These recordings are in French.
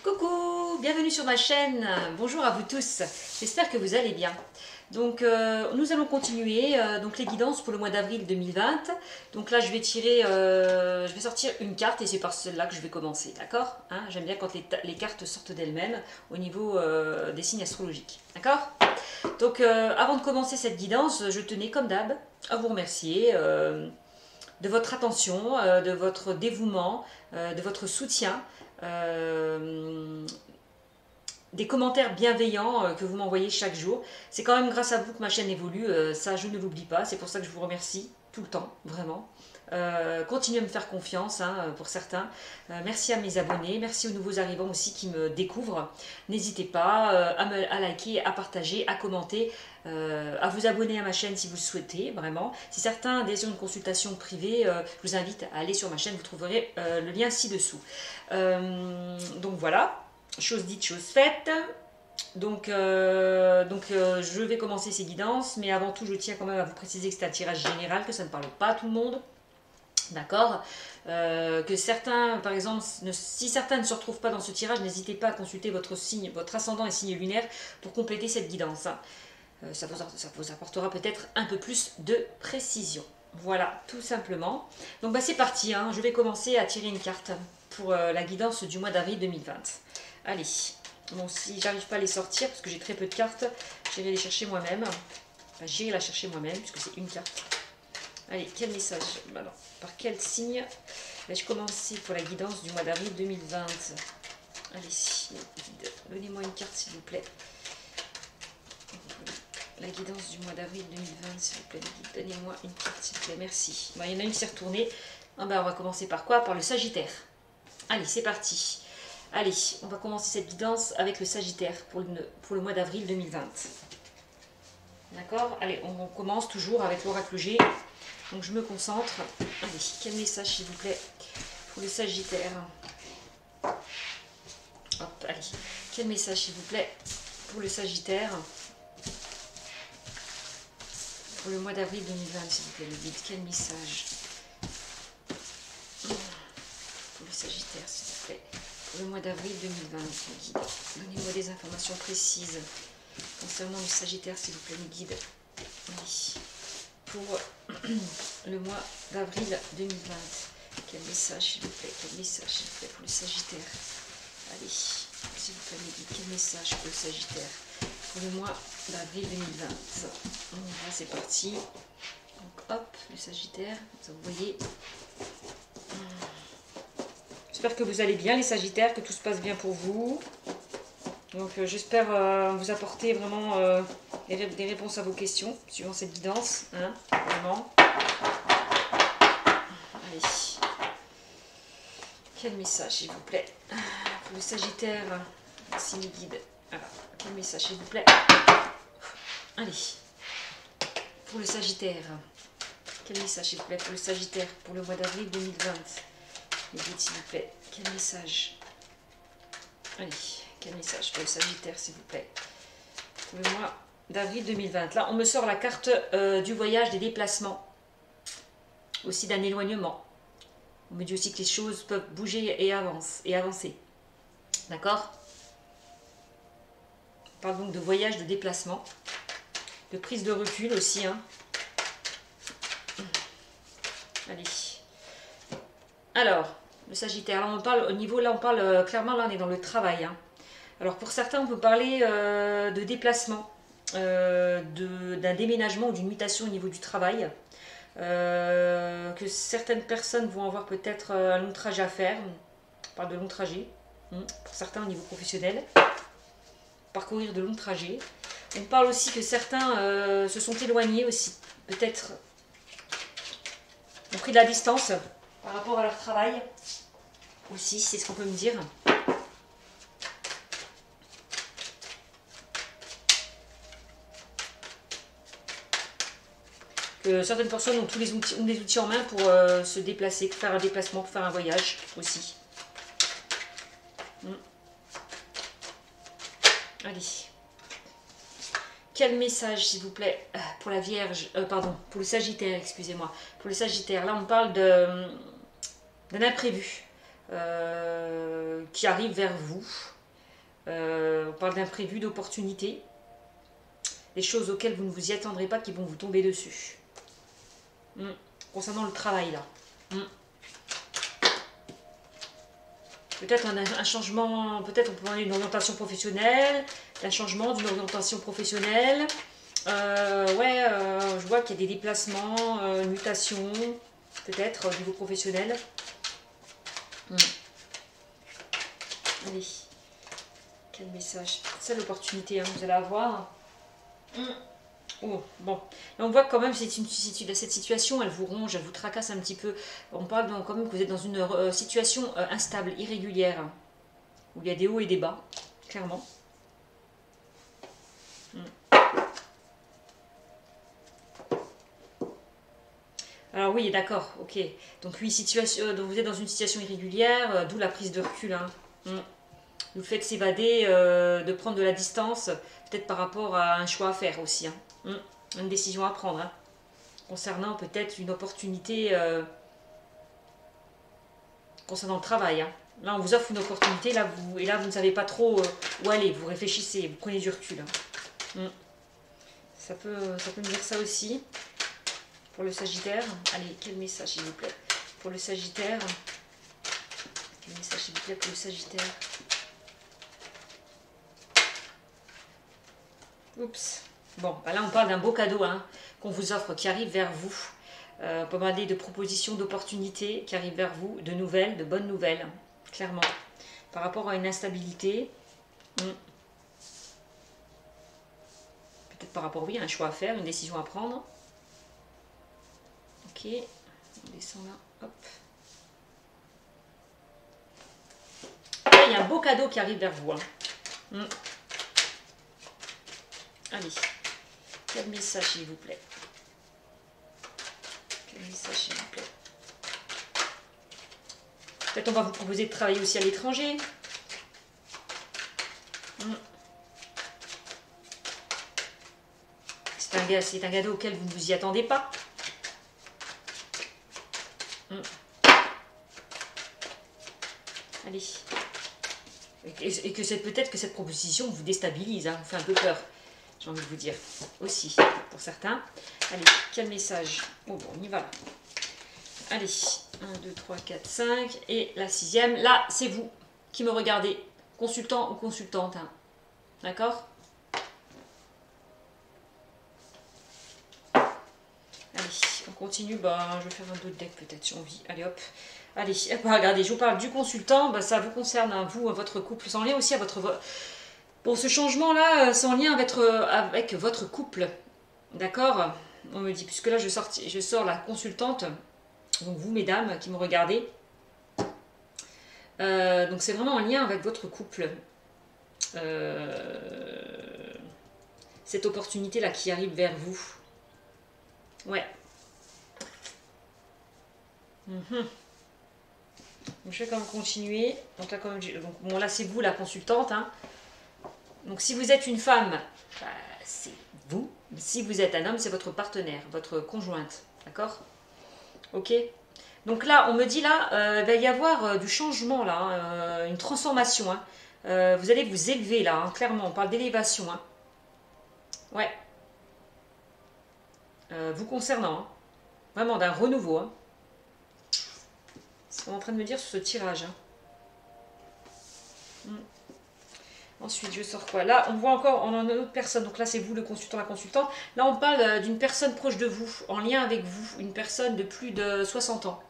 Coucou, bienvenue sur ma chaîne, bonjour à vous tous, j'espère que vous allez bien. Donc nous allons continuer donc les guidances pour le mois d'avril 2020. Donc là je vais tirer, je vais sortir une carte et c'est par celle-là que je vais commencer, d'accord hein. J'aime bien quand les cartes sortent d'elles-mêmes au niveau des signes astrologiques, d'accord. Donc avant de commencer cette guidance, je tenais comme d'hab à vous remercier de votre attention, de votre dévouement, de votre soutien. Des commentaires bienveillants que vous m'envoyez chaque jour. C'est quand même grâce à vous que ma chaîne évolue, ça je ne l'oublie pas, c'est pour ça que je vous remercie tout le temps, vraiment. Continuez à me faire confiance pour certains. Merci à mes abonnés, merci aux nouveaux arrivants aussi qui me découvrent. N'hésitez pas à liker, à partager, à commenter, à vous abonner à ma chaîne si vous le souhaitez, vraiment. Si certains désirent une consultation privée, je vous invite à aller sur ma chaîne, vous trouverez le lien ci-dessous. Donc voilà, chose dite, chose faite. Donc, je vais commencer ces guidances, mais avant tout je tiens quand même à vous préciser que c'est un tirage général, que ça ne parle pas à tout le monde. D'accord, que certains, par exemple, si certains ne se retrouvent pas dans ce tirage, n'hésitez pas à consulter votre signe, votre ascendant et signe lunaire pour compléter cette guidance. Ça vous apportera peut-être un peu plus de précision. Voilà, tout simplement. Donc bah, c'est parti, je vais commencer à tirer une carte pour la guidance du mois d'avril 2020. Allez, bon, si j'arrive pas à les sortir, parce que j'ai très peu de cartes, j'irai les chercher moi-même. Enfin, j'irai la chercher moi-même, puisque c'est une carte. Allez, quel message? Alors, par quel signe vais-je commencer pour la guidance du mois d'avril 2020? Allez, donnez-moi une carte s'il vous plaît. La guidance du mois d'avril 2020, s'il vous plaît. Donnez-moi une carte s'il vous plaît, merci. Bon, il y en a une qui s'est retournée. Ah ben, on va commencer par quoi? Par le Sagittaire. Allez, c'est parti. Allez, on va commencer cette guidance avec le Sagittaire pour le mois d'avril 2020. D'accord? Allez, on commence toujours avec l'oracle G. Donc je me concentre. Allez, quel message s'il vous plaît pour le Sagittaire? Hop, allez. Quel message s'il vous plaît pour le Sagittaire pour le mois d'avril 2020, s'il vous plaît, le guide. Quel message pour le Sagittaire, s'il vous plaît, pour le mois d'avril 2020, le guide. Donnez-moi des informations précises concernant le Sagittaire, s'il vous plaît, le guide. Allez. Pour le mois d'avril 2020. Quel message, s'il vous plaît, quel message, s'il vous plaît, pour le Sagittaire. Allez, s'il vous plaît, quel message pour le Sagittaire pour le mois d'avril 2020. On y va, c'est parti. Donc hop, le Sagittaire, vous voyez. J'espère que vous allez bien les Sagittaires, que tout se passe bien pour vous. Donc j'espère vous apporter vraiment des réponses à vos questions suivant cette guidance, vraiment. Allez. Quel message s'il vous plaît pour le Sagittaire, merci les guides. Alors, quel message s'il vous plaît. Allez. Pour le Sagittaire, quel message s'il vous plaît pour le Sagittaire pour le mois d'avril 2020. Les guides s'il vous plaît, quel message. Allez. Quel message pour le Sagittaire, s'il vous plaît, pour le mois d'avril 2020. Là, on me sort la carte du voyage, des déplacements, aussi d'un éloignement. On me dit aussi que les choses peuvent bouger et avancer. D'accord? On parle donc de voyage, de déplacement, de prise de recul aussi. Allez. Alors, le Sagittaire, là on parle au niveau, là on parle clairement, là on est dans le travail. Alors pour certains, on peut parler de déplacement, d'un déménagement ou d'une mutation au niveau du travail, que certaines personnes vont avoir peut-être un long trajet à faire. On parle de long trajet, pour certains au niveau professionnel, parcourir de longs trajets. On parle aussi que certains se sont éloignés aussi, peut-être ont pris de la distance par rapport à leur travail, aussi, c'est ce qu'on peut me dire. Que certaines personnes ont des outils en main pour se déplacer, pour faire un déplacement, pour faire un voyage aussi. Allez. Quel message, s'il vous plaît, pour la Vierge, pardon, pour le Sagittaire, excusez-moi. Pour le Sagittaire, là on parle d'un imprévu qui arrive vers vous. On parle d'imprévus, d'opportunités. Des choses auxquelles vous ne vous y attendrez pas qui vont vous tomber dessus. Concernant le travail, là. Peut-être un changement, peut-être on peut parler d'une orientation professionnelle, d'un changement d'une orientation professionnelle. Je vois qu'il y a des déplacements, mutations, peut-être au niveau professionnel. Allez, quel message. C'est l'opportunité que vous allez avoir. Oh, bon. Là, on voit quand même que cette situation, elle vous ronge, elle vous tracasse un petit peu. On parle donc quand même que vous êtes dans une situation instable, irrégulière, où il y a des hauts et des bas, clairement. Alors oui, d'accord, ok. Donc oui, donc vous êtes dans une situation irrégulière, d'où la prise de recul. Vous faites s'évader, de prendre de la distance, peut-être par rapport à un choix à faire aussi. Une décision à prendre. Concernant peut-être une opportunité concernant le travail. Là, on vous offre une opportunité, là, vous ne savez pas trop où aller. Vous réfléchissez, vous prenez du recul. Ça peut me dire ça aussi. Pour le Sagittaire. Allez, quel message, s'il vous plaît, pour le Sagittaire. Quel message, s'il vous plaît, pour le Sagittaire. Oups. Bon, bah là, on parle d'un beau cadeau qu'on vous offre, qui arrive vers vous. On peut parler de propositions, d'opportunités qui arrivent vers vous, de nouvelles, de bonnes nouvelles, clairement. Par rapport à une instabilité. Peut-être par rapport, oui, à un choix à faire, une décision à prendre. Ok, on descend là, hop. Là, il y a un beau cadeau qui arrive vers vous. Allez, quel message, s'il vous plaît. Quel message, s'il vous plaît. Peut-être on va vous proposer de travailler aussi à l'étranger. C'est un cadeau auquel vous ne vous y attendez pas. Allez. Et que peut-être que cette proposition vous déstabilise, vous fait un peu peur. J'ai envie de vous dire. Aussi, pour certains. Allez, quel message? Oh bon, on y va là. Allez, 1, 2, 3, 4, 5. Et la 6e, là, c'est vous qui me regardez. Consultant ou consultante. D'accord? Allez, on continue. Bah, je vais faire un autre deck peut-être si on vit. Allez hop. Allez, regardez, je vous parle du consultant. Bah, ça vous concerne, vous, votre couple. C'est en lien aussi à votre... Bon, ce changement-là, c'est en lien avec votre couple. D'accord? On me dit, puisque là, je sors la consultante. Donc vous, mesdames, qui me regardez. Donc c'est vraiment en lien avec votre couple. Cette opportunité-là qui arrive vers vous. Ouais. Donc, je vais quand même continuer. Donc là, bon, là c'est vous la consultante. Donc si vous êtes une femme, bah, c'est vous. Si vous êtes un homme, c'est votre partenaire, votre conjointe. D'accord? Ok. Donc là, on me dit là, il va y avoir du changement là, une transformation. Vous allez vous élever là, clairement. On parle d'élévation. Ouais. Vous concernant. Vraiment d'un renouveau. C'est ce qu'on est en train de me dire sur ce tirage. Ensuite, je sors quoi? Là, on voit encore, on a une autre personne. Donc là, c'est vous, le consultant, la consultante. Là, on parle d'une personne proche de vous, en lien avec vous. Une personne de plus de 60 ans.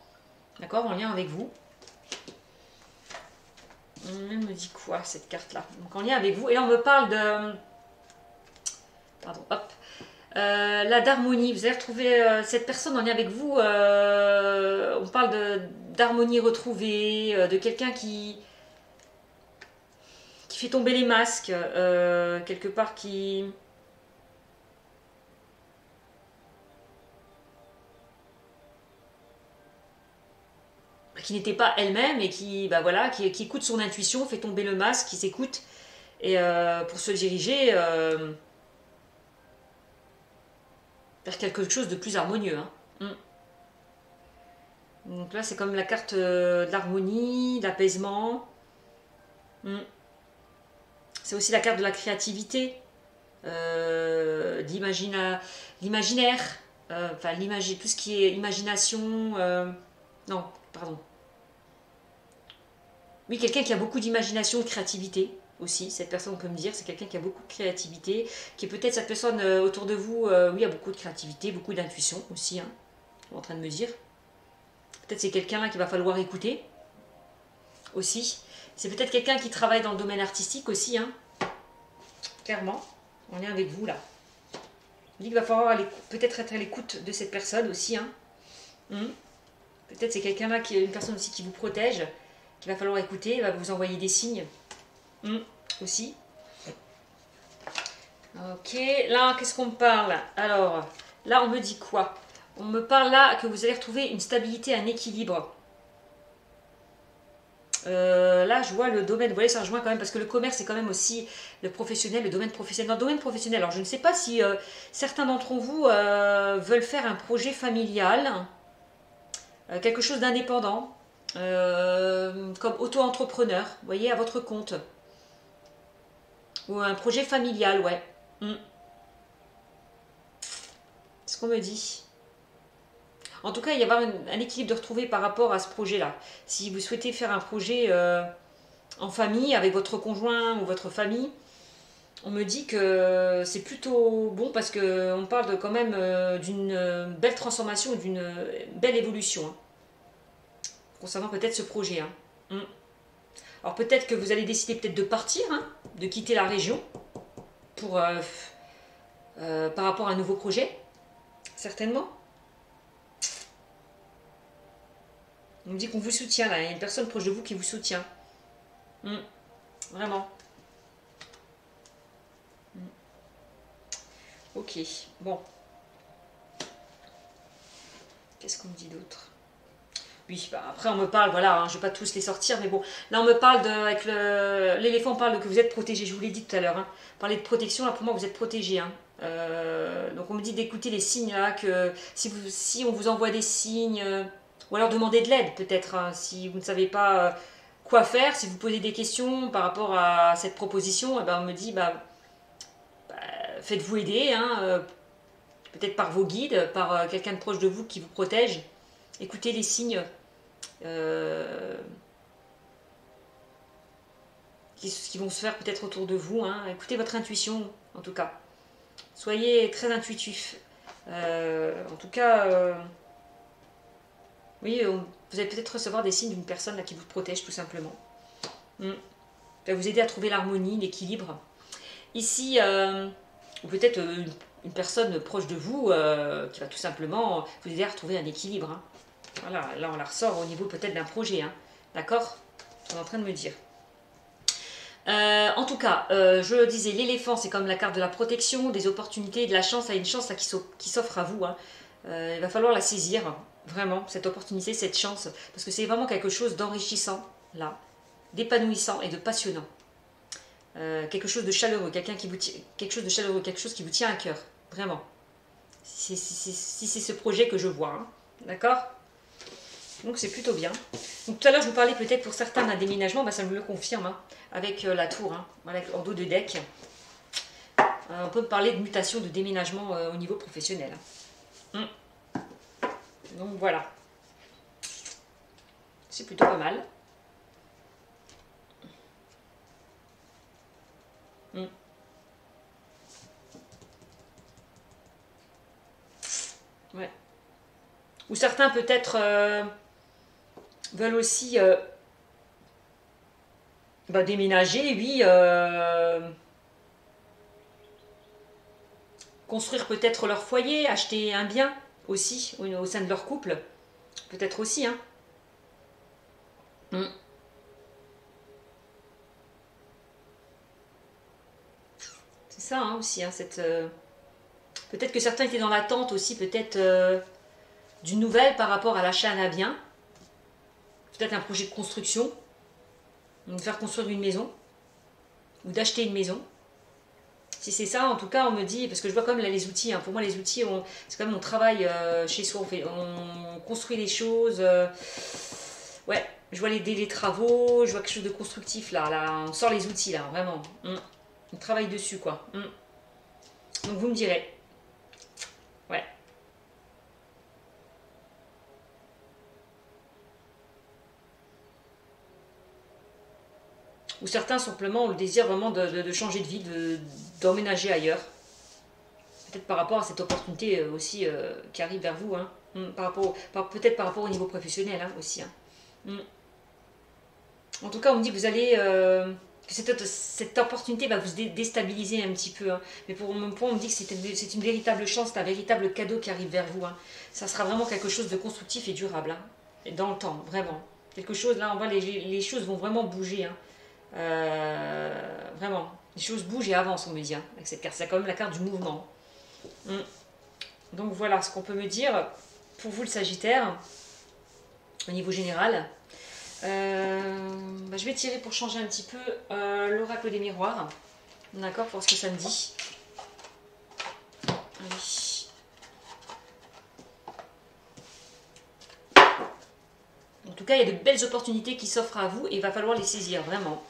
D'accord? En lien avec vous. Elle me dit quoi, cette carte-là? Donc, en lien avec vous. Et là, on me parle de... Pardon, hop. Là, d'harmonie. Vous allez retrouver cette personne en lien avec vous. On parle d'harmonie retrouvée, de quelqu'un qui fait tomber les masques, quelque part qui n'était pas elle-même et qui, bah voilà, qui écoute son intuition, fait tomber le masque, qui s'écoute et pour se diriger vers quelque chose de plus harmonieux. Donc là, c'est comme la carte de l'harmonie, de l'apaisement. C'est aussi la carte de la créativité, l'imaginaire, enfin tout ce qui est imagination. Non, pardon. Oui, quelqu'un qui a beaucoup d'imagination et de créativité aussi. Cette personne, on peut me dire, c'est quelqu'un qui a beaucoup de créativité, qui est peut-être cette personne autour de vous, oui, a beaucoup de créativité, beaucoup d'intuition aussi, hein, en train de me dire. Peut-être c'est quelqu'un là qu'il va falloir écouter aussi. C'est peut-être quelqu'un qui travaille dans le domaine artistique aussi, hein. Clairement, on est avec vous là. On dit qu'il va falloir peut-être être à l'écoute de cette personne aussi, hein. Peut-être c'est quelqu'un là, qui est une personne aussi qui vous protège, qu'il va falloir écouter, il va vous envoyer des signes aussi. Ok, là qu'est-ce qu'on me parle? Alors, là on me dit quoi? On me parle là que vous allez retrouver une stabilité, un équilibre. Là, je vois le domaine, vous voyez, ça rejoint quand même, parce que le commerce, c'est quand même aussi le professionnel, le domaine professionnel. Dans le domaine professionnel, alors je ne sais pas si certains d'entre vous veulent faire un projet familial, quelque chose d'indépendant, comme auto-entrepreneur, vous voyez, à votre compte. Ou un projet familial, ouais. C'est ce qu'on me dit. En tout cas, il y a un équilibre de retrouver par rapport à ce projet-là. Si vous souhaitez faire un projet en famille, avec votre conjoint ou votre famille, on me dit que c'est plutôt bon parce qu'on parle quand même d'une belle transformation, d'une belle évolution, hein, concernant peut-être ce projet. Hein. Alors peut-être que vous allez décider peut-être de partir, hein, de quitter la région pour, par rapport à un nouveau projet, certainement. On me dit qu'on vous soutient là, il y a une personne proche de vous qui vous soutient. Vraiment. Ok, bon. Qu'est-ce qu'on me dit d'autre? Oui, bah après on me parle, voilà, hein, je ne vais pas tous les sortir, mais bon. Là on me parle avec l'éléphant, on parle de que vous êtes protégé, je vous l'ai dit tout à l'heure. Hein. Parler de protection, là pour moi vous êtes protégé. Hein. Donc on me dit d'écouter les signes là, que si on vous envoie des signes, ou alors demander de l'aide peut-être, hein, si vous ne savez pas quoi faire, si vous posez des questions par rapport à cette proposition, on me dit faites-vous aider, hein, peut-être par vos guides, par quelqu'un de proche de vous qui vous protège. Écoutez les signes qui vont se faire peut-être autour de vous. Hein. Écoutez votre intuition, en tout cas. Soyez très intuitif. En tout cas, oui, vous allez peut-être recevoir des signes d'une personne là, qui vous protège, tout simplement. Ça va vous aider à trouver l'harmonie, l'équilibre. Ici, ou peut-être une personne proche de vous qui va tout simplement vous aider à retrouver un équilibre. Hein. Voilà, là on la ressort au niveau peut-être d'un projet. Hein. D'accord? On est en train de me dire. En tout cas, je le disais, l'éléphant, c'est comme la carte de la protection, des opportunités, de la chance. Il y a une chance là, qui s'offre à vous. Hein. Il va falloir la saisir, vraiment, cette opportunité, cette chance. Parce que c'est vraiment quelque chose d'enrichissant, là, d'épanouissant et de passionnant. Quelque chose de chaleureux, quelque chose qui vous tient à cœur, vraiment. Si c'est ce projet que je vois, hein. D'accord? Donc c'est plutôt bien. Donc tout à l'heure je vous parlais peut-être pour certains d'un déménagement, ça me le confirme, hein, avec la tour, hein, voilà, en dos de deck. On peut me parler de mutation, de déménagement au niveau professionnel. Donc voilà. C'est plutôt pas mal. Ouais. Ou certains peut-être veulent aussi déménager, oui. Construire peut-être leur foyer, acheter un bien aussi au sein de leur couple. Peut-être aussi, hein. C'est ça, hein, aussi, hein, peut-être que certains étaient dans l'attente aussi, peut-être d'une nouvelle par rapport à l'achat d'un bien. Peut-être un projet de construction, de faire construire une maison, ou d'acheter une maison. Si c'est ça, en tout cas, on me dit, parce que je vois quand même là les outils, hein, pour moi les outils, c'est quand même on travaille chez soi, on construit les choses. Ouais, je vois les travaux, je vois quelque chose de constructif là, on sort les outils là, vraiment. On travaille dessus, quoi. Donc vous me direz. Ouais. Ou certains simplement ont le désir vraiment de changer de vie, d'emménager ailleurs. Peut-être par rapport à cette opportunité aussi qui arrive vers vous. Hein. Peut-être par rapport au niveau professionnel hein, aussi. Hein. En tout cas, on me dit que vous allez... que cette opportunité va vous déstabiliser un petit peu. Hein. Mais pour mon point, on me dit que c'est une véritable chance, c'est un véritable cadeau qui arrive vers vous. Hein. Ça sera vraiment quelque chose de constructif et durable. Hein. Et dans le temps, vraiment. Quelque chose, là, on voit les choses vont vraiment bouger. Hein. Vraiment. Les choses bougent et avancent, on me dit. Hein, avec cette carte. C'est quand même la carte du mouvement. Donc voilà ce qu'on peut me dire pour vous, le Sagittaire, au niveau général. Je vais tirer pour changer un petit peu l'oracle des miroirs. D'accord, pour ce que ça me dit. Allez. En tout cas, il y a de belles opportunités qui s'offrent à vous et il va falloir les saisir, vraiment.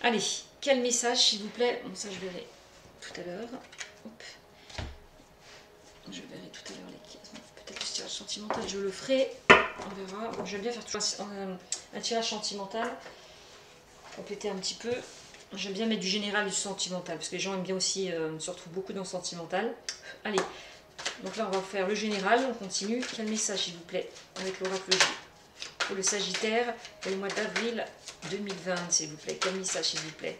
Allez, quel message, s'il vous plaît? Bon, ça, je verrai tout à l'heure. Je verrai tout à l'heure les cases. Peut-être le tirage sentimental, je le ferai. On verra. Bon, j'aime bien faire toujours un tirage sentimental. Compléter un petit peu. J'aime bien mettre du général et du sentimental. Parce que les gens aiment bien aussi, se retrouvent beaucoup dans le sentimental. Allez. Donc là, on va faire le général. On continue. Quel message, s'il vous plaît, avec l'oracle pour le Sagittaire pour le mois d'avril 2020, s'il vous plaît. Quel message, s'il vous plaît?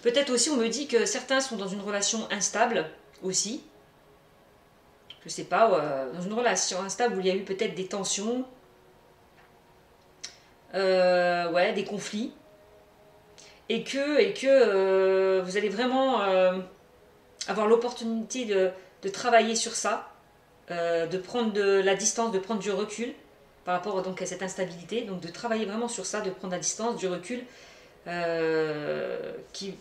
Peut-être aussi, on me dit que certains sont dans une relation instable aussi. Je ne sais pas, dans une relation instable où il y a eu peut-être des tensions, ouais, des conflits. Et que vous allez vraiment avoir l'opportunité de travailler sur ça, de prendre de la distance, de prendre du recul par rapport donc, à cette instabilité. Donc de travailler vraiment sur ça, de prendre la distance, du recul. Qui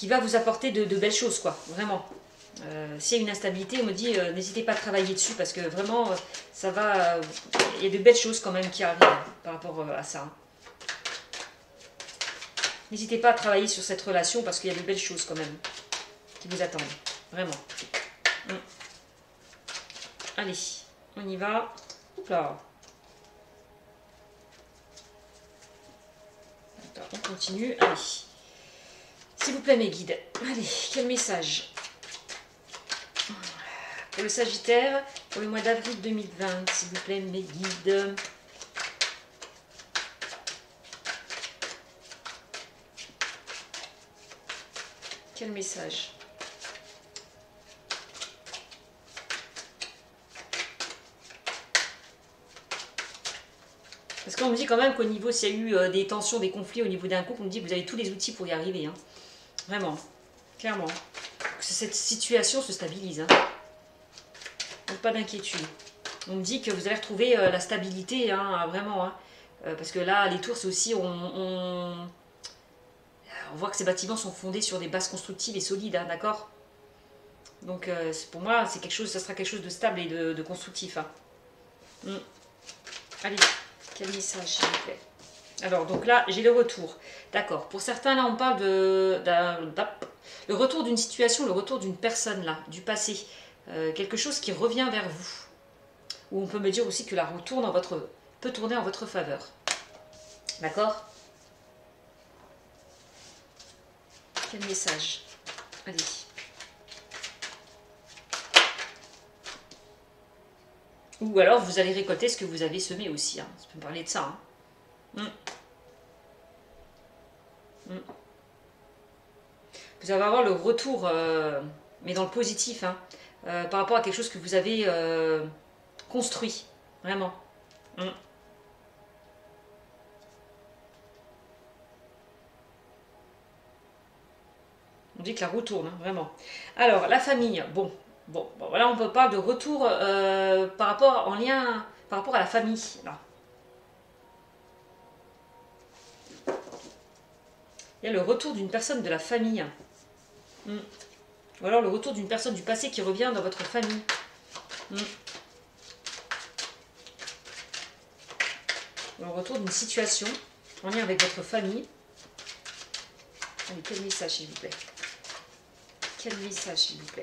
va vous apporter de belles choses, quoi, vraiment. S'il y a une instabilité, on me dit, n'hésitez pas à travailler dessus, parce que vraiment, ça va... Il y a de belles choses quand même qui arrivent par rapport à ça. N'hésitez pas à travailler sur cette relation, parce qu'il y a de belles choses quand même qui vous attendent, vraiment. Allez, on y va. Oups là. On continue, allez. S'il vous plaît mes guides, allez, quel message pour le Sagittaire, pour le mois d'avril 2020, s'il vous plaît mes guides. Quel message? Parce qu'on me dit quand même qu'au niveau, s'il y a eu des tensions, des conflits au niveau d'un couple, on me dit que vous avez tous les outils pour y arriver. Hein. Vraiment, clairement. Que cette situation se stabilise. Hein. Donc pas d'inquiétude. On me dit que vous allez retrouver la stabilité, hein, vraiment. Hein. Parce que là, les tours, c'est aussi... On voit que ces bâtiments sont fondés sur des bases constructives et solides, hein, d'accord? Donc pour moi, c'est quelque chose, ça sera quelque chose de stable et de constructif. Hein. Allez, quel message, s'il vous plaît? Alors, donc là, j'ai le retour. D'accord. Pour certains, là, on parle le retour d'une situation, le retour d'une personne, là, du passé. Quelque chose qui revient vers vous. Ou on peut me dire aussi que la roue peut tourner en votre faveur. D'accord? Quel message? Allez. Ou alors, vous allez récolter ce que vous avez semé aussi. Hein. Ça peut me parler de ça. Hein. Vous allez avoir le retour, mais dans le positif, hein, par rapport à quelque chose que vous avez construit, vraiment. On dit que la roue tourne, hein, vraiment. Alors, la famille, bon, voilà, on parle de retour par rapport à la famille, là. Il y a le retour d'une personne de la famille. Ou alors le retour d'une personne du passé qui revient dans votre famille. Le retour d'une situation en lien avec votre famille. Allez, quel message s'il vous plaît? Quel message s'il vous plaît?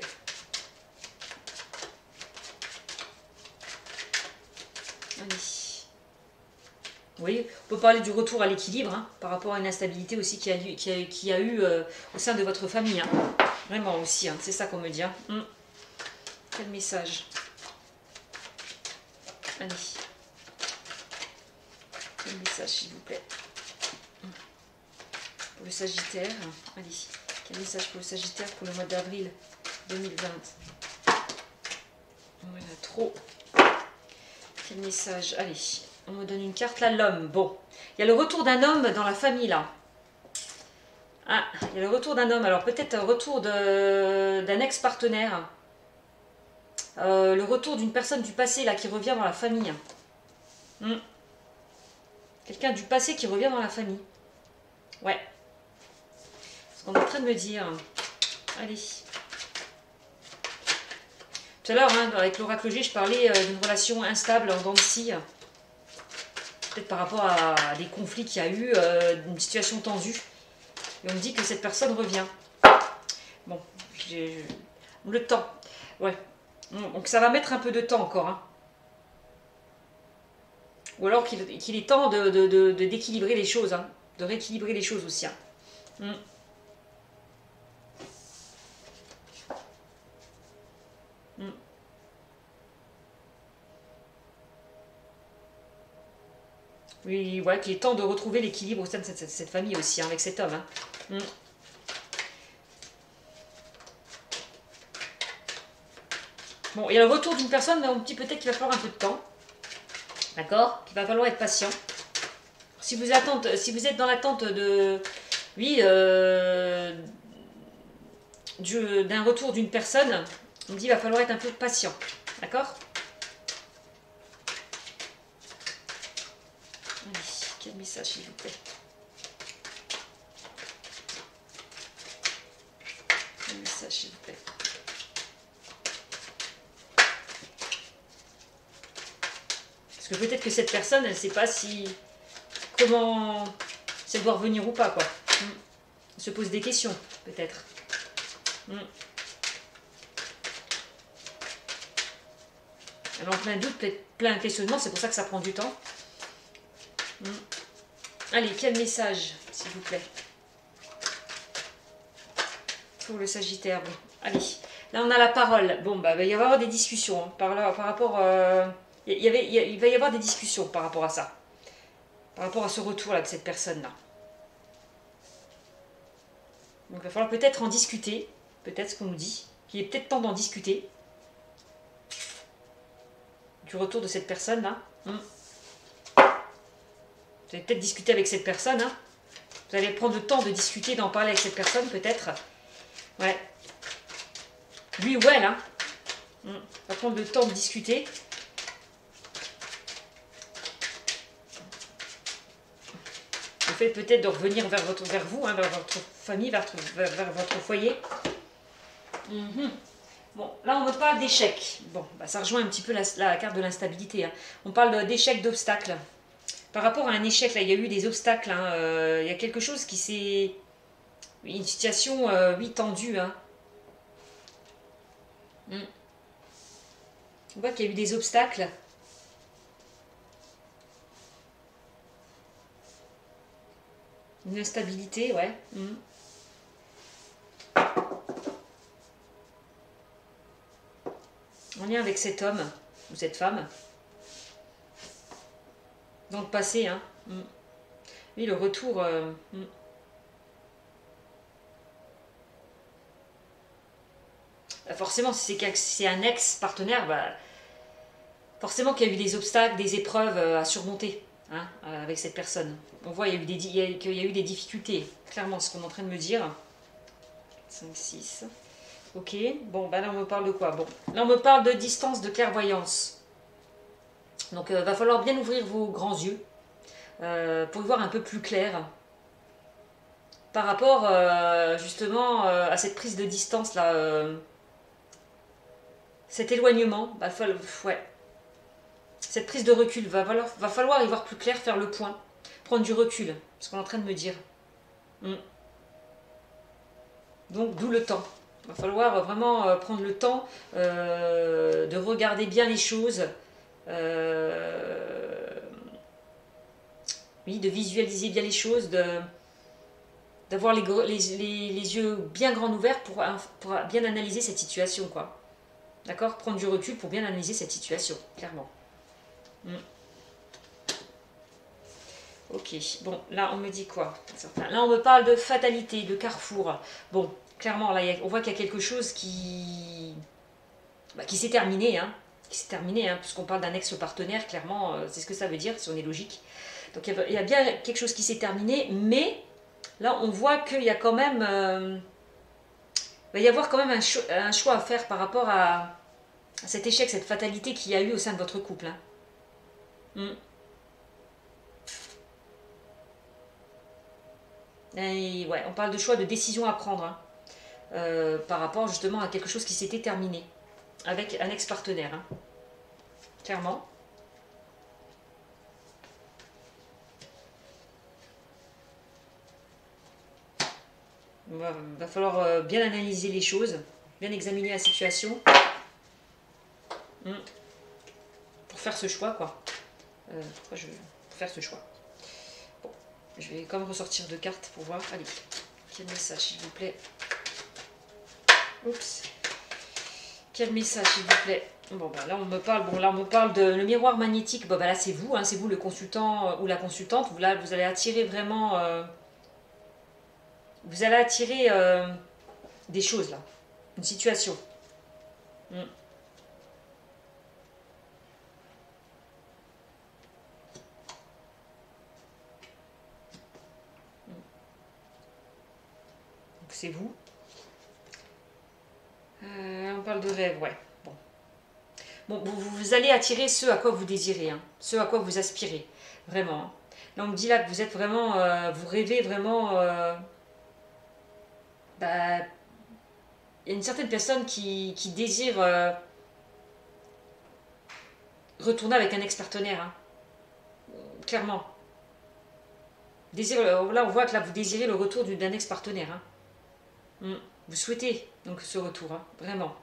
Allez. Oui, on peut parler du retour à l'équilibre, hein, par rapport à une instabilité aussi qu'il y a eu au sein de votre famille. Hein. Vraiment aussi, hein, c'est ça qu'on me dit. Hein. Quel message? Allez. Quel message, s'il vous plaît? Pour le Sagittaire. Allez. Quel message pour le Sagittaire pour le mois d'avril 2020? On en a trop. Quel message? Allez. On me donne une carte là, l'homme. Bon, il y a le retour d'un homme dans la famille là. Ah, il y a le retour d'un homme. Alors peut-être un retour d'un ex-partenaire. Le retour d'une personne du passé là qui revient dans la famille. Quelqu'un du passé qui revient dans la famille. Ouais. Ce qu'on est en train de me dire. Allez. Tout à l'heure, hein, avec l'oracle G, je parlais d'une relation instable en dents de scie. Peut-être par rapport à des conflits qu'il y a eu, une situation tendue. Et on me dit que cette personne revient. Bon, j'ai le temps. Ouais. Donc ça va mettre un peu de temps encore. Hein. Ou alors qu'il est temps d'équilibrer les choses. Hein. De rééquilibrer les choses aussi. Hein. Oui, ouais, qu'il est temps de retrouver l'équilibre au sein de cette famille aussi, hein, avec cet homme. Hein. Bon, il y a le retour d'une personne, mais on me dit peut-être qu'il va falloir un peu de temps. D'accord? Qu'il va falloir être patient. Si vous êtes dans l'attente de... Oui, d'un retour d'une personne, on me dit qu'il va falloir être un peu patient. D'accord? Quel message, s'il vous plaît? Quel message, s'il vous plaît? Parce que peut-être que cette personne, elle ne sait pas comment elle doit revenir ou pas, quoi. Elle se pose des questions, peut-être. Elle est en plein doute, plein de questionnements, c'est pour ça que ça prend du temps. Allez, quel message, s'il vous plaît? Pour le Sagittaire, bon. Allez, là on a la parole. Bon, bah, il va y avoir des discussions hein, par rapport... il va y avoir des discussions par rapport à ça. Par rapport à ce retour-là de cette personne-là. Donc il va falloir peut-être en discuter. Peut-être ce qu'on nous dit. Qu'il est peut-être temps d'en discuter. Du retour de cette personne-là. Vous allez peut-être discuter avec cette personne. Hein. Vous allez prendre le temps de discuter, d'en parler avec cette personne, peut-être. Ouais. Lui ou elle, hein. Va prendre le temps de discuter. Le fait peut-être de revenir vers vous, hein, vers votre famille, vers votre foyer. Bon, là on me parle d'échec. Bon, bah, ça rejoint un petit peu la carte de l'instabilité. Hein. On parle d'échec, d'obstacles. Par rapport à un échec, là, il y a eu des obstacles. Hein, il y a quelque chose qui s'est... Une situation, oui, tendue. Hein. On voit qu'il y a eu des obstacles. Une instabilité, ouais. En lien avec cet homme ou cette femme. Dans le passé, hein. Oui, le retour... Forcément, si c'est un ex-partenaire, bah, forcément qu'il y a eu des obstacles, des épreuves à surmonter hein, avec cette personne. On voit qu'il y a eu des difficultés, clairement, ce qu'on est en train de me dire. 5, 6. Ok, bon, bah là on me parle de quoi? Bon, là on me parle de distance, de clairvoyance. Donc il va falloir bien ouvrir vos grands yeux pour y voir un peu plus clair par rapport justement à cette prise de distance là. Cet éloignement, bah, ouais. cette prise de recul. Va falloir y voir plus clair, faire le point. Prendre du recul, ce qu'on est en train de me dire. Donc, d'où le temps. Il va falloir vraiment prendre le temps de regarder bien les choses. Oui, de visualiser bien les choses, d'avoir les yeux bien grands ouverts pour bien analyser cette situation, quoi. D'accord? Prendre du recul pour bien analyser cette situation, clairement. Ok, bon, là on me dit quoi? Là on me parle de fatalité, de carrefour. Bon, clairement, là on voit qu'il y a quelque chose qui s'est terminé, hein. Qui s'est terminé, hein, puisqu'on parle d'un ex-partenaire, clairement, c'est ce que ça veut dire, si on est logique. Donc il y a bien quelque chose qui s'est terminé, mais là on voit qu'il y a quand même... il va y avoir quand même un choix à faire par rapport à cet échec, cette fatalité qu'il y a eu au sein de votre couple. Hein. Et ouais, on parle de choix, de décision à prendre, hein, par rapport justement à quelque chose qui s'était terminé avec un ex-partenaire, hein, clairement. Va falloir bien analyser les choses, bien examiner la situation pour faire ce choix, quoi. Pourquoi je vais faire ce choix? Bon, je vais quand même ressortir deux cartes pour voir. Allez, quel message, s'il vous plaît? Oups. Quel message, s'il vous plaît? Bon, bah, là, on me parle de le miroir magnétique. Bon, bah, là, c'est vous, hein, c'est vous le consultant ou la consultante. Là, vous allez attirer vraiment... vous allez attirer des choses, là. Une situation. C'est vous. On parle de rêve, ouais. Bon, vous allez attirer ce à quoi vous désirez, hein, ce à quoi vous aspirez, vraiment. Hein. Là, on me dit là que vous êtes vraiment, vous rêvez vraiment. Bah, il y a une certaine personne qui désire retourner avec un ex-partenaire, hein, clairement. Là, on voit que là, vous désirez le retour d'un ex-partenaire. Hein. Vous souhaitez donc ce retour, hein, vraiment.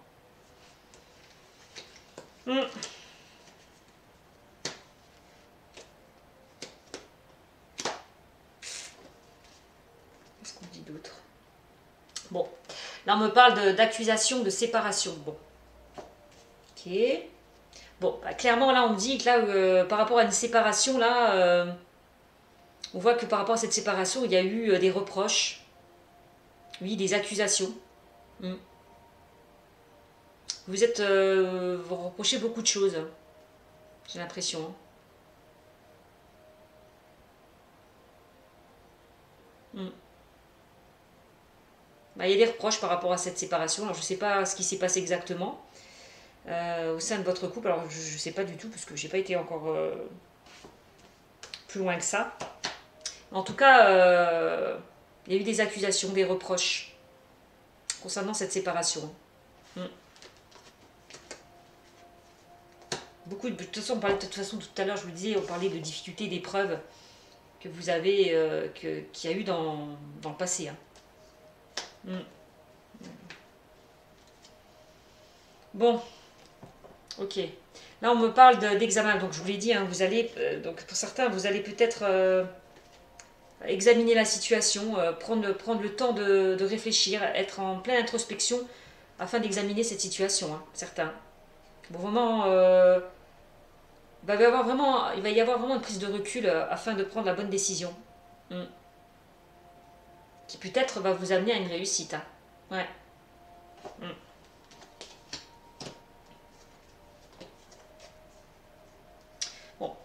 Qu'est-ce qu'on dit d'autre? Bon, là on me parle d'accusation de séparation. Bon, ok. Bon, bah, clairement là on me dit que là, par rapport à une séparation, là, on voit que par rapport à cette séparation, il y a eu des reproches, oui, des accusations. Vous reprochez beaucoup de choses, j'ai l'impression. Bah, il y a des reproches par rapport à cette séparation. Alors je ne sais pas ce qui s'est passé exactement au sein de votre couple. Alors je ne sais pas du tout parce que j'ai pas été encore plus loin que ça. En tout cas, il y a eu des accusations, des reproches concernant cette séparation. De toute façon, on parlait de toute façon tout à l'heure, je vous le disais, on parlait de difficultés, d'épreuves que vous avez, qu'il y a eu dans le passé. Hein. Bon, ok. Là, on me parle d'examen. Donc, je vous l'ai dit, hein, vous allez, donc pour certains, vous allez peut-être examiner la situation, prendre le temps de réfléchir, être en pleine introspection afin d'examiner cette situation. Hein, certains. Bon, vraiment, il va y avoir vraiment une prise de recul afin de prendre la bonne décision. Qui peut-être va vous amener à une réussite. Hein. Ouais. Bon,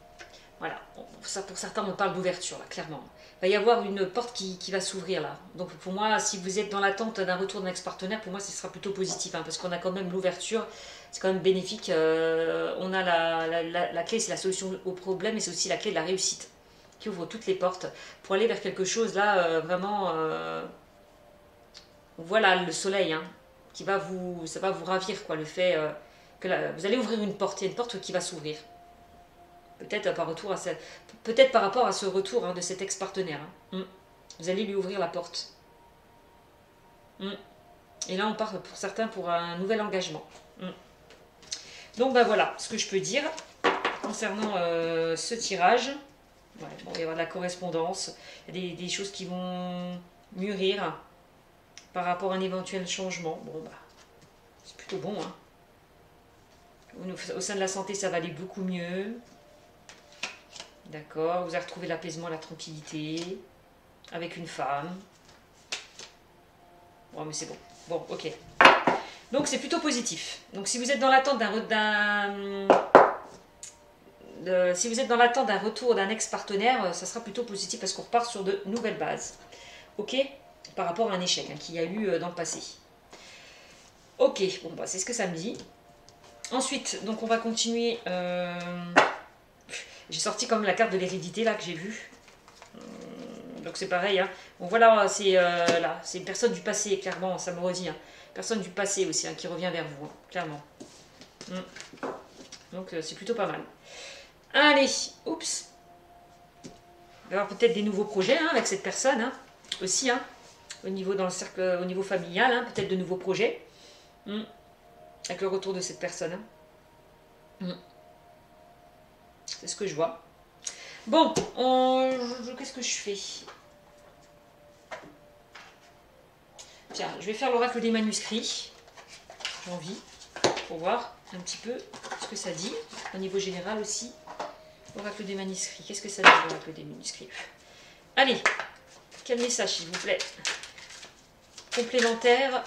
voilà. Pour certains, on parle d'ouverture, là, clairement. Il va y avoir une porte qui va s'ouvrir, là. Donc, pour moi, si vous êtes dans l'attente d'un retour d'un ex-partenaire, pour moi, ce sera plutôt positif, hein, parce qu'on a quand même l'ouverture. C'est quand même bénéfique. On a la clé, c'est la solution au problème, et c'est aussi la clé de la réussite, qui ouvre toutes les portes pour aller vers quelque chose, là, vraiment... voilà, le soleil, hein, ça va vous ravir, quoi, le fait que vous allez ouvrir une porte, il y a une porte qui va s'ouvrir. Peut-être peut-être par rapport à ce retour hein, de cet ex-partenaire. Hein. Vous allez lui ouvrir la porte. Et là, on part pour certains pour un nouvel engagement. Donc, ben voilà ce que je peux dire concernant ce tirage. Ouais, bon, il va y avoir de la correspondance. Il y a des choses qui vont mûrir par rapport à un éventuel changement. Bon, bah, c'est plutôt bon. Hein. Au sein de la santé, ça va aller beaucoup mieux. D'accord, vous allez retrouver l'apaisement, la tranquillité avec une femme. Ouais, mais c'est bon. Bon, ok. Donc c'est plutôt positif. Donc si vous êtes dans l'attente si vous êtes dans l'attente d'un retour d'un ex-partenaire, ça sera plutôt positif parce qu'on repart sur de nouvelles bases. Ok? Par rapport à un échec hein, qu'il y a eu dans le passé. Ok, bon bah c'est ce que ça me dit. Ensuite, donc on va continuer. J'ai sorti comme la carte de l'hérédité là que j'ai vue. Donc c'est pareil. Hein. Bon voilà, c'est une personne du passé, clairement, ça me redit. Hein. Personne du passé aussi, hein, qui revient vers vous, hein, clairement. Donc c'est plutôt pas mal. Allez, oups. Il va y avoir peut-être des nouveaux projets hein, avec cette personne hein, aussi, hein, au niveau familial, hein, peut-être de nouveaux projets. Avec le retour de cette personne. Hein. C'est ce que je vois. Bon, qu'est-ce que je fais? Tiens, je vais faire l'oracle des manuscrits. J'ai envie, pour voir un petit peu ce que ça dit, au niveau général aussi. L'oracle des manuscrits, qu'est-ce que ça dit l'oracle des manuscrits? Allez, quel message s'il vous plaît? Complémentaire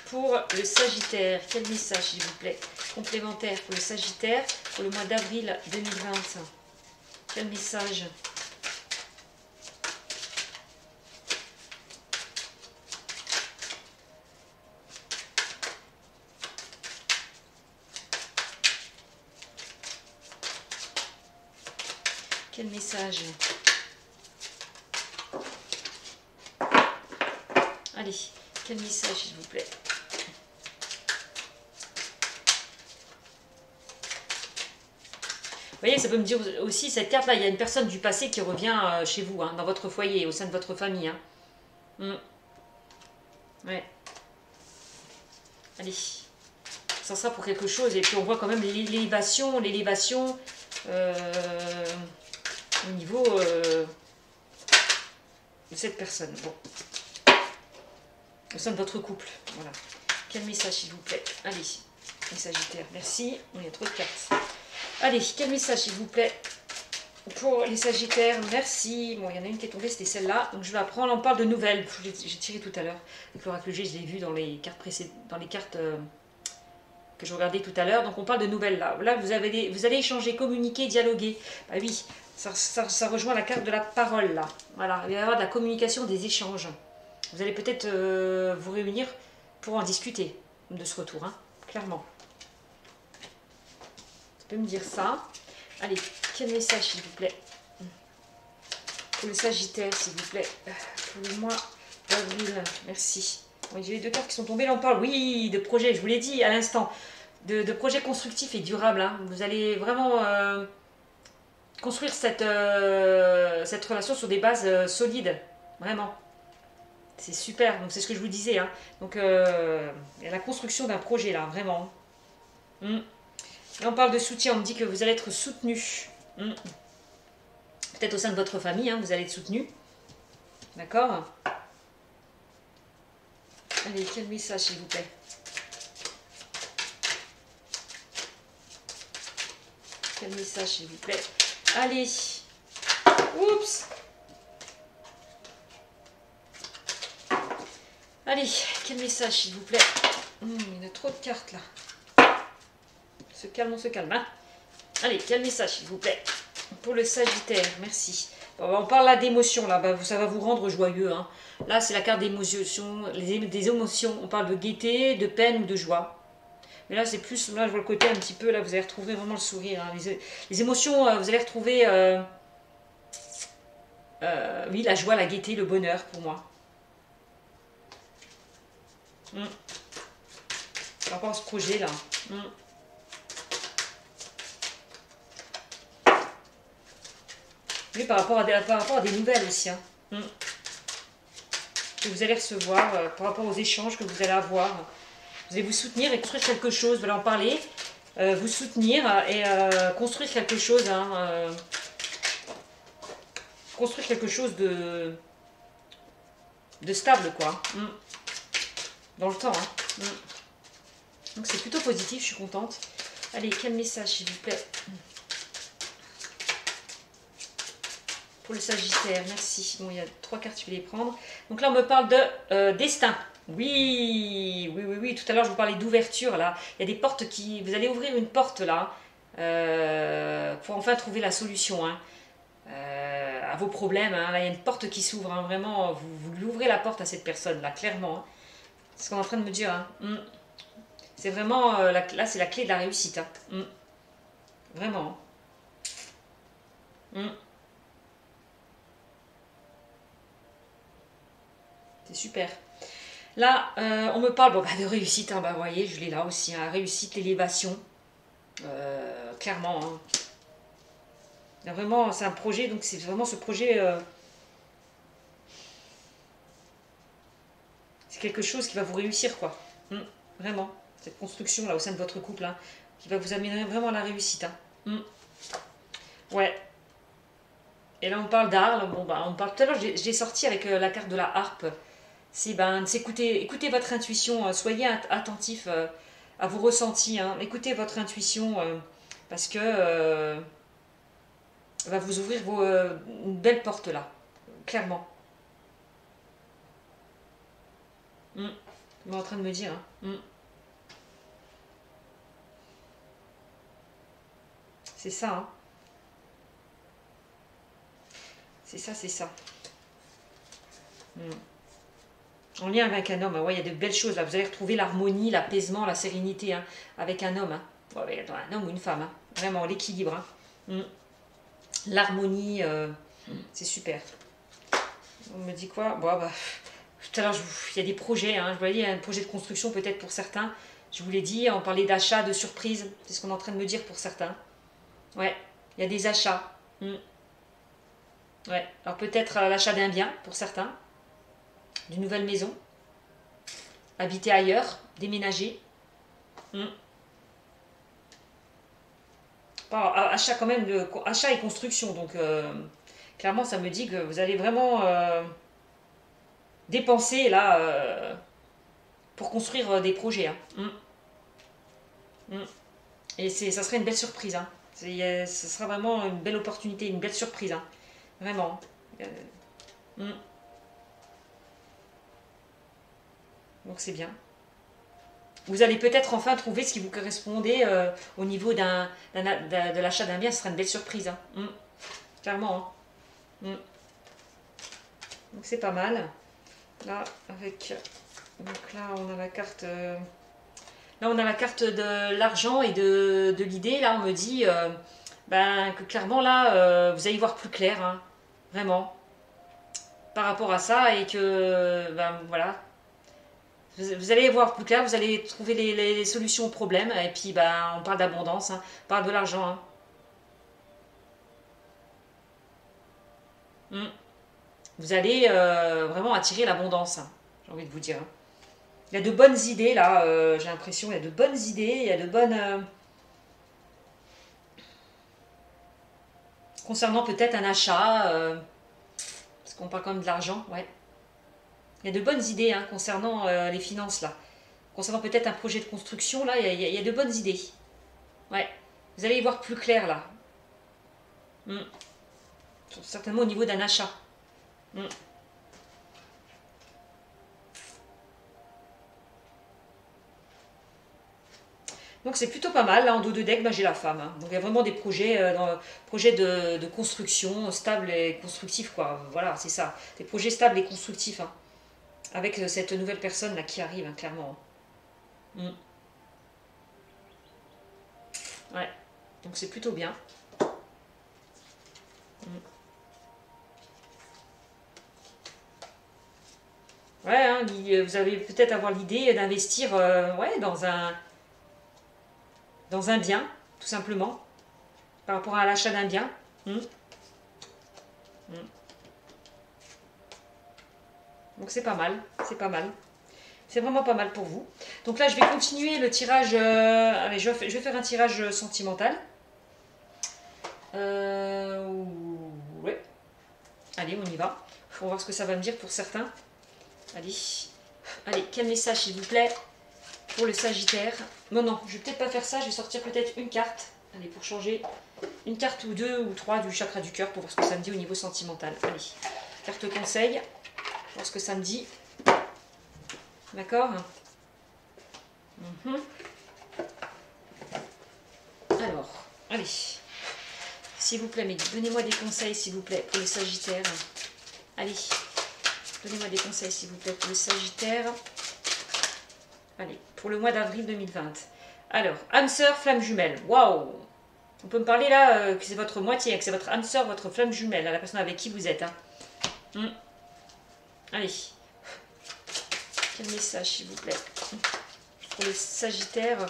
pour le Sagittaire. Quel message s'il vous plaît? Complémentaire pour le Sagittaire pour le mois d'avril 2020. Quel message? Quel message? Allez, quel message s'il vous plaît? Vous voyez, ça peut me dire aussi, cette carte-là, il y a une personne du passé qui revient chez vous, hein, dans votre foyer, au sein de votre famille. Hein. Ouais. Allez. Ça sera pour quelque chose. Et puis on voit quand même l'élévation au niveau de cette personne. Bon. Au sein de votre couple. Voilà. Quel message, s'il vous plaît? Allez, les Sagittaires, merci. Il y a trop de cartes. Allez, quel message, s'il vous plaît, pour les Sagittaires? Merci. Bon, il y en a une qui est tombée, c'était celle-là. Donc je vais la prendre. On parle de nouvelles. J'ai tiré tout à l'heure. Avec l'oracle G, je l'ai vu dans les cartes précédentes, dans les cartes que je regardais tout à l'heure. Donc on parle de nouvelles là. Là, vous allez échanger, communiquer, dialoguer. Bah oui, ça rejoint la carte de la parole là. Voilà, il va y avoir de la communication, des échanges. Vous allez peut-être vous réunir pour en discuter de ce retour, hein, clairement. Tu peux me dire ça. Allez, quel message, s'il vous plaît? Pour le Sagittaire, s'il vous plaît. Pour le mois d'avril, merci. Oui, j'ai les deux cartes qui sont tombées. Là, on parle, oui, de projets, je vous l'ai dit à l'instant. De projets constructifs et durables. Hein. Vous allez vraiment construire cette relation sur des bases solides. Vraiment. C'est super, donc c'est ce que je vous disais. Hein. Donc, il y a la construction d'un projet là, vraiment. Là, on parle de soutien, on me dit que vous allez être soutenu. Peut-être au sein de votre famille, hein, vous allez être soutenu. D'accord? Allez, quel message, s'il vous plaît? Quel message, s'il vous plaît? Allez. Oups. Allez, quel message, s'il vous plaît? Il y a trop de cartes, là. On se calme, hein. Allez, quel message, s'il vous plaît? Pour le Sagittaire, merci. Bon, on parle là d'émotions, là. Bah, ça va vous rendre joyeux, hein. Là, c'est la carte d'émotions, des émotions. On parle de gaieté, de peine ou de joie. Mais là, c'est plus, là, je vois le côté un petit peu, là, vous allez retrouver vraiment le sourire. Hein. Les émotions, vous allez retrouver, oui, la joie, la gaieté, le bonheur, pour moi. Par rapport à ce projet-là. Oui, par rapport à des nouvelles aussi. Hein. Que vous allez recevoir, par rapport aux échanges que vous allez avoir. Vous allez vous soutenir et construire quelque chose. Voilà, en parler. Vous soutenir et construire quelque chose. Hein, construire quelque chose de stable, quoi. Dans le temps. Hein. Donc c'est plutôt positif, je suis contente. Allez, quel message, s'il vous plaît? Pour le Sagittaire, merci. Bon, il y a 3 cartes, je vais les prendre. Donc là, on me parle de destin. Oui, oui, oui, oui. Tout à l'heure, je vous parlais d'ouverture, là. Il y a des portes qui... Vous allez ouvrir une porte, là, pour enfin trouver la solution, hein, à vos problèmes. Hein. Là, il y a une porte qui s'ouvre, hein. Vraiment, vous l'ouvrez la porte à cette personne, là, clairement. Hein. C'est ce qu'on est en train de me dire. Hein. C'est vraiment... là, c'est la clé de la réussite. Hein. Vraiment. C'est super. Là, on me parle bon, bah, de réussite. Hein, bah, vous voyez, je l'ai là aussi. Hein, réussite, l'élévation. Clairement. Hein. Là, vraiment, c'est un projet. Donc, c'est vraiment ce projet... c'est quelque chose qui va vous réussir, quoi. Vraiment. Cette construction, là, au sein de votre couple, hein, qui va vous amener vraiment à la réussite. Hein. Ouais. Et là, on parle d'art. Bon, bah, on parle... Tout à l'heure, j'ai sorti avec la carte de la harpe. C'est ben, écoutez votre intuition, soyez attentif à vos ressentis, hein. Écoutez votre intuition parce que va vous ouvrir une belle porte là, clairement. Vous êtes en train de me dire. Hein. C'est ça. Hein. C'est ça, c'est ça. En lien avec un homme, ouais, il y a de belles choses là. Vous allez retrouver l'harmonie, l'apaisement, la sérénité hein, avec un homme. Hein. Ouais, un homme ou une femme. Hein. Vraiment, l'équilibre. Hein. L'harmonie, c'est super. On me dit quoi? Bon, bah, tout à l'heure, il y a des projets. Hein. Je voyais un projet de construction peut-être pour certains. Je vous l'ai dit, on parlait d'achat, de surprise. C'est ce qu'on est en train de me dire pour certains. Ouais, il y a des achats. Ouais, alors peut-être l'achat d'un bien pour certains. D'une nouvelle maison. Habiter ailleurs, déménager. Achat quand même, achat et construction. Donc, clairement, ça me dit que vous allez vraiment dépenser là pour construire des projets. Hein. Et ça serait une belle surprise. Hein. Ça sera vraiment une belle opportunité, une belle surprise. Hein. Vraiment. Donc c'est bien. Vous allez peut-être enfin trouver ce qui vous correspondait au niveau de l'achat d'un bien. Ce sera une belle surprise. Hein. Clairement. Hein. Donc c'est pas mal. Là, avec... Donc là, on a la carte... Là, on a la carte de l'argent et de l'idée. Là, on me dit que clairement, là, vous allez y voir plus clair. Hein. Vraiment. Par rapport à ça. Et que, voilà... Vous allez voir plus clair, vous allez trouver les solutions aux problèmes. Et puis, on parle d'abondance, hein, on parle de l'argent. Hein. Vous allez vraiment attirer l'abondance, hein, j'ai envie de vous dire. Hein. Il y a de bonnes idées, là, j'ai l'impression. Il y a de bonnes idées, il y a de bonnes... concernant peut-être un achat, parce qu'on parle quand même de l'argent, ouais. Il y a de bonnes idées hein, concernant les finances là. Concernant peut-être un projet de construction là, il y a de bonnes idées. Ouais. Vous allez y voir plus clair là. Certainement au niveau d'un achat. Donc c'est plutôt pas mal. Là en dos de deck, j'ai la femme. Hein. Donc il y a vraiment des projets, projets de construction stables et constructifs quoi. Voilà, c'est ça. Des projets stables et constructifs. Hein. Avec cette nouvelle personne là qui arrive, hein, clairement. Ouais, donc c'est plutôt bien. Ouais, hein, vous allez peut-être avoir l'idée d'investir ouais, dans un bien, tout simplement, par rapport à l'achat d'un bien. Mm. Donc c'est pas mal, c'est pas mal. C'est vraiment pas mal pour vous. Donc là, je vais continuer le tirage. Allez, je vais faire un tirage sentimental. Ouais. Allez, on y va. Faut voir ce que ça va me dire pour certains. Allez. Allez, quel message, s'il vous plaît, pour le Sagittaire. Non, non, je vais peut-être pas faire ça. Je vais sortir peut-être une carte. Allez, pour changer. Une carte ou deux ou trois du chakra du cœur pour voir ce que ça me dit au niveau sentimental. Allez, carte conseil. Voir ce que ça me dit. D'accord. Alors, allez. S'il vous plaît, mais donnez-moi des conseils, s'il vous plaît, pour les Sagittaires. Allez. Donnez-moi des conseils, s'il vous plaît, pour les Sagittaires. Allez, pour le mois d'avril 2020. Alors, âme sœur, flamme jumelle. Waouh! On peut me parler là que c'est votre moitié, que c'est votre âme sœur, votre flamme jumelle, la personne avec qui vous êtes. Hein. Allez. Quel message, s'il vous plaît, pour les Sagittaires.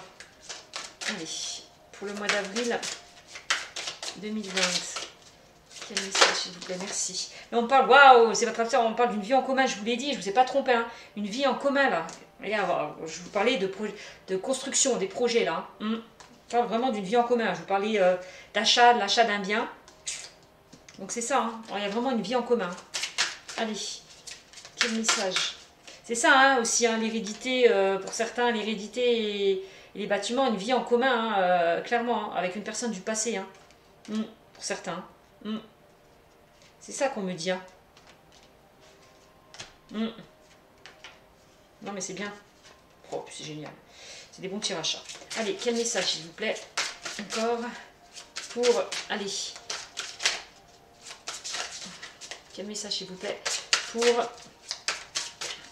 Allez, pour le mois d'avril 2020. Quel message, s'il vous plaît, merci. Là, on parle, waouh, c'est votre âme sœur, on parle d'une vie en commun, je vous l'ai dit, je ne vous ai pas trompé. Hein. Une vie en commun, là. Regarde, je vous parlais de construction, des projets, là. Je parle vraiment d'une vie en commun. Je vous parlais d'achat, de l'achat d'un bien. Donc, c'est ça. Hein. Alors, il y a vraiment une vie en commun. Allez, quel message. C'est ça hein, aussi, hein, l'hérédité, pour certains, l'hérédité et les bâtiments, une vie en commun, hein, clairement, hein, avec une personne du passé. Hein. Pour certains. C'est ça qu'on me dit. Hein. Non mais c'est bien. Oh, c'est génial. C'est des bons tirages. Allez, quel message s'il vous plaît. Encore pour... Allez. Quel message s'il vous plaît pour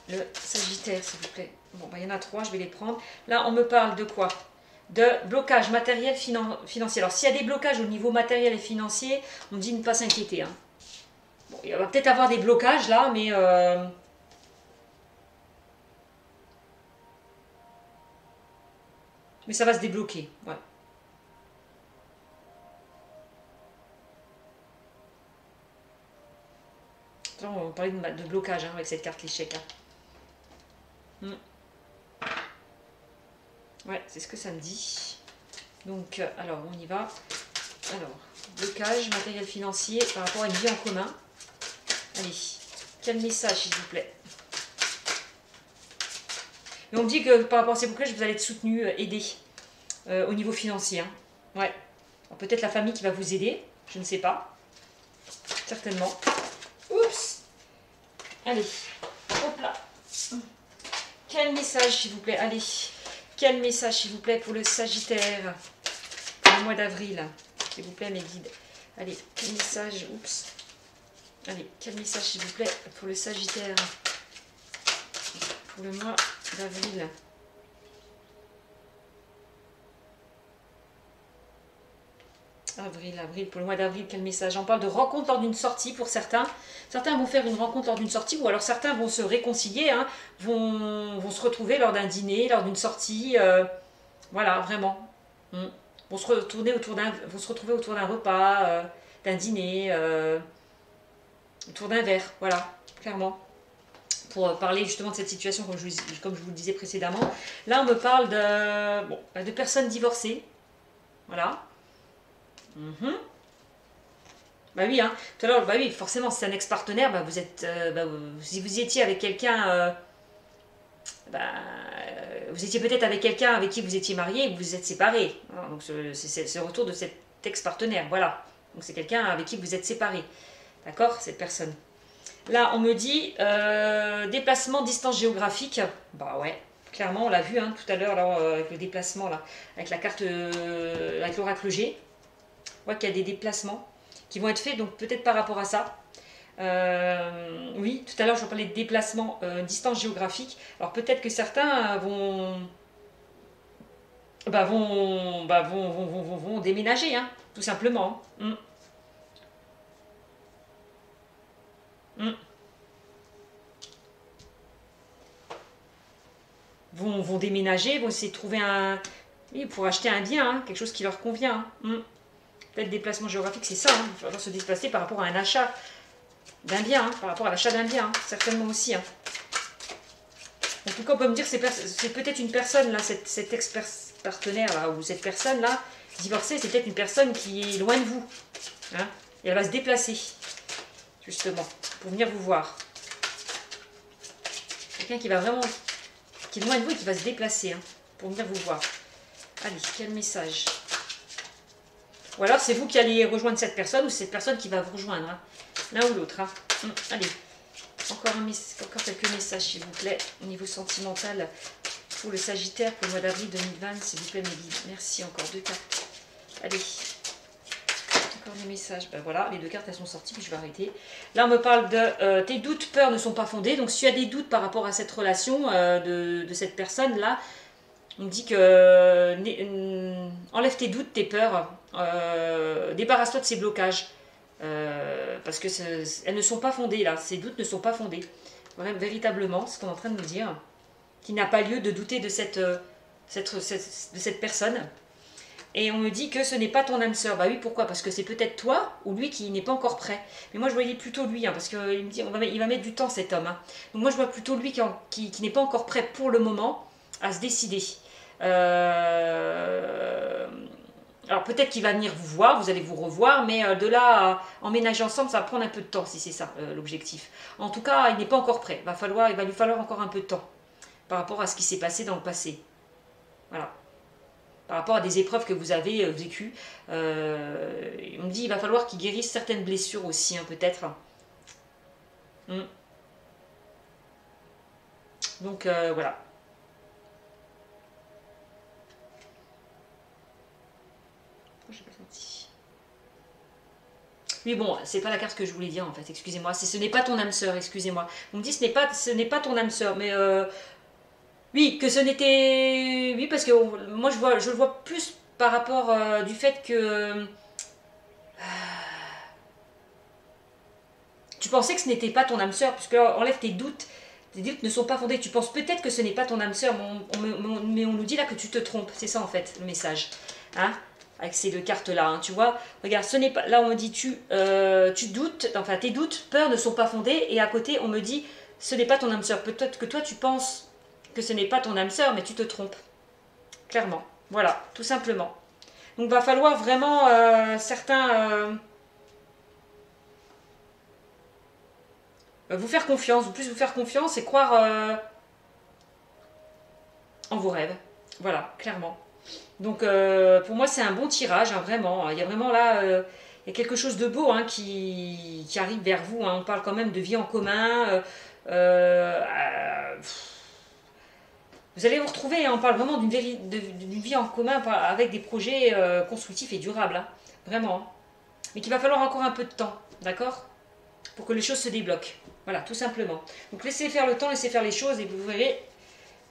le Sagittaire s'il vous plaît. Bon, bah, il y en a 3, je vais les prendre. Là, on me parle de quoi? De blocage matériel financier. Alors, s'il y a des blocages au niveau matériel et financier, on me dit ne pas s'inquiéter. Hein. Bon, il va peut-être avoir des blocages là, mais... Mais ça va se débloquer, ouais. On va parler de blocage hein, avec cette carte l'échec. Hein. Ouais, c'est ce que ça me dit. Donc, alors, on y va. Alors, blocage, matériel financier par rapport à une vie en commun. Allez, quel message, s'il vous plaît. Et on me dit que par rapport à ces blocages, vous allez être soutenu, aidé au niveau financier. Hein. Ouais. Peut-être la famille qui va vous aider, je ne sais pas. Certainement. Oups. Allez, hop là. Quel message, s'il vous plaît. Allez, quel message, s'il vous plaît, pour le Sagittaire, pour le mois d'avril. S'il vous plaît, mes guides. Allez, quel message, oups. Allez, quel message, s'il vous plaît, pour le Sagittaire, pour le mois d'avril. Avril, pour le mois d'avril, quel message? On parle de rencontre lors d'une sortie pour certains. Certains vont faire une rencontre lors d'une sortie, ou alors certains vont se réconcilier, hein, vont se retrouver lors d'un dîner, lors d'une sortie. Voilà, vraiment. Vont se retrouver autour d'un repas, d'un dîner, autour d'un verre, voilà, clairement. Pour parler justement de cette situation, comme je vous le disais précédemment. Là, on me parle de personnes divorcées. Voilà. Bah oui, hein. Tout à l'heure, bah oui, forcément, si c'est un ex-partenaire, bah vous êtes, si vous y étiez avec quelqu'un, vous étiez peut-être avec quelqu'un avec qui vous étiez marié et vous vous êtes séparés. Hein, donc c'est le retour de cet ex-partenaire, voilà. Donc c'est quelqu'un avec qui vous êtes séparés, d'accord, cette personne. Là, on me dit déplacement, distance géographique. Bah ouais, clairement, on l'a vu hein, tout à l'heure avec le déplacement, là, avec la carte, avec l'oracle G. On voit qu'il y a des déplacements qui vont être faits, donc peut-être par rapport à ça. Oui, tout à l'heure, je vous parlais de déplacement, distance géographique. Alors peut-être que certains vont déménager, hein, tout simplement. Vont déménager, vont essayer de trouver pour acheter un bien, hein, quelque chose qui leur convient. Peut-être déplacement géographique, c'est ça, hein, il va falloir se déplacer par rapport à un achat. d'un bien, hein, par rapport à l'achat d'un bien, hein, certainement aussi. Hein. En tout cas, on peut me dire que c'est peut-être une personne, là, cet ex-partenaire, là, ou cette personne-là, divorcée, c'est peut-être une personne qui est loin de vous. Hein, et elle va se déplacer, justement, pour venir vous voir. Quelqu'un qui va vraiment, qui est loin de vous et qui va se déplacer, hein, pour venir vous voir. Allez, quel message? Ou alors c'est vous qui allez rejoindre cette personne ou c'est cette personne qui va vous rejoindre. Hein, l'un ou l'autre. Hein. Allez, encore quelques messages s'il vous plaît. Au niveau sentimental, pour le Sagittaire, pour le mois d'avril 2020, s'il vous plaît, mes guides. Merci, encore 2 cartes. Allez, encore des messages. Ben voilà, les 2 cartes elles sont sorties, puis je vais arrêter. Là on me parle de tes doutes, peurs ne sont pas fondés. Donc si tu as des doutes par rapport à cette relation de cette personne-là, on me dit que enlève tes doutes, tes peurs, débarrasse-toi de ces blocages. Parce que elles ne sont pas fondées là, ces doutes ne sont pas fondés. Véritablement, ce qu'on est en train de nous dire, qu'il n'a pas lieu de douter de cette personne. Et on me dit que ce n'est pas ton âme sœur. Bah oui, pourquoi? Parce que c'est peut-être toi ou lui qui n'est pas encore prêt. Mais moi je voyais plutôt lui, hein, parce qu'il me dit il va mettre du temps cet homme. Hein. Donc moi je vois plutôt lui qui n'est pas encore prêt pour le moment à se décider. Alors peut-être qu'il va venir vous voir, vous allez vous revoir, mais de là à emménager ensemble, ça va prendre un peu de temps si c'est ça l'objectif. En tout cas, il n'est pas encore prêt. Il va lui falloir encore un peu de temps par rapport à ce qui s'est passé dans le passé. Voilà. Par rapport à des épreuves que vous avez vécues. On me dit qu'il va falloir qu'il guérisse certaines blessures aussi, hein, peut-être. Donc voilà. J'ai pas senti. Oui, bon, c'est pas la carte que je voulais dire en fait, excusez-moi. Ce n'est pas ton âme sœur, excusez-moi. On me dit ce n'est pas ton âme sœur, mais oui, que ce n'était. Oui, parce que moi je le vois plus par rapport du fait que. Tu pensais que ce n'était pas ton âme sœur, puisque enlève tes doutes. Tes doutes ne sont pas fondés. Tu penses peut-être que ce n'est pas ton âme sœur, mais on nous dit là que tu te trompes. C'est ça en fait, le message. Hein, avec ces 2 cartes là, hein, tu vois, regarde, ce n'est pas, là on me dit tu doutes, enfin tes doutes, peurs ne sont pas fondés, et à côté on me dit ce n'est pas ton âme sœur. Peut-être que toi tu penses que ce n'est pas ton âme sœur, mais tu te trompes, clairement, voilà, tout simplement. Donc va falloir vraiment vous faire confiance, ou plus vous faire confiance et croire en vos rêves, voilà, clairement. Donc pour moi c'est un bon tirage, hein, vraiment. Il y a vraiment là, il y a quelque chose de beau hein, qui arrive vers vous. Hein. On parle quand même de vie en commun. Vous allez vous retrouver, hein, on parle vraiment d'une vie en commun avec des projets constructifs et durables. Hein, vraiment. Hein. Mais qu'il va falloir encore un peu de temps, d'accord? Pour que les choses se débloquent. Voilà, tout simplement. Donc laissez faire le temps, laissez faire les choses et vous verrez,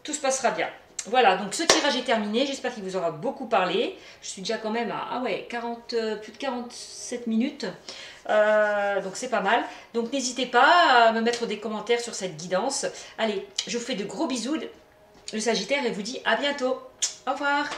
tout se passera bien. Voilà, donc ce tirage est terminé, j'espère qu'il vous aura beaucoup parlé. Je suis déjà quand même à plus de 47 minutes, donc c'est pas mal. Donc n'hésitez pas à me mettre des commentaires sur cette guidance. Allez, je vous fais de gros bisous, le Sagittaire, et vous dis à bientôt. Au revoir.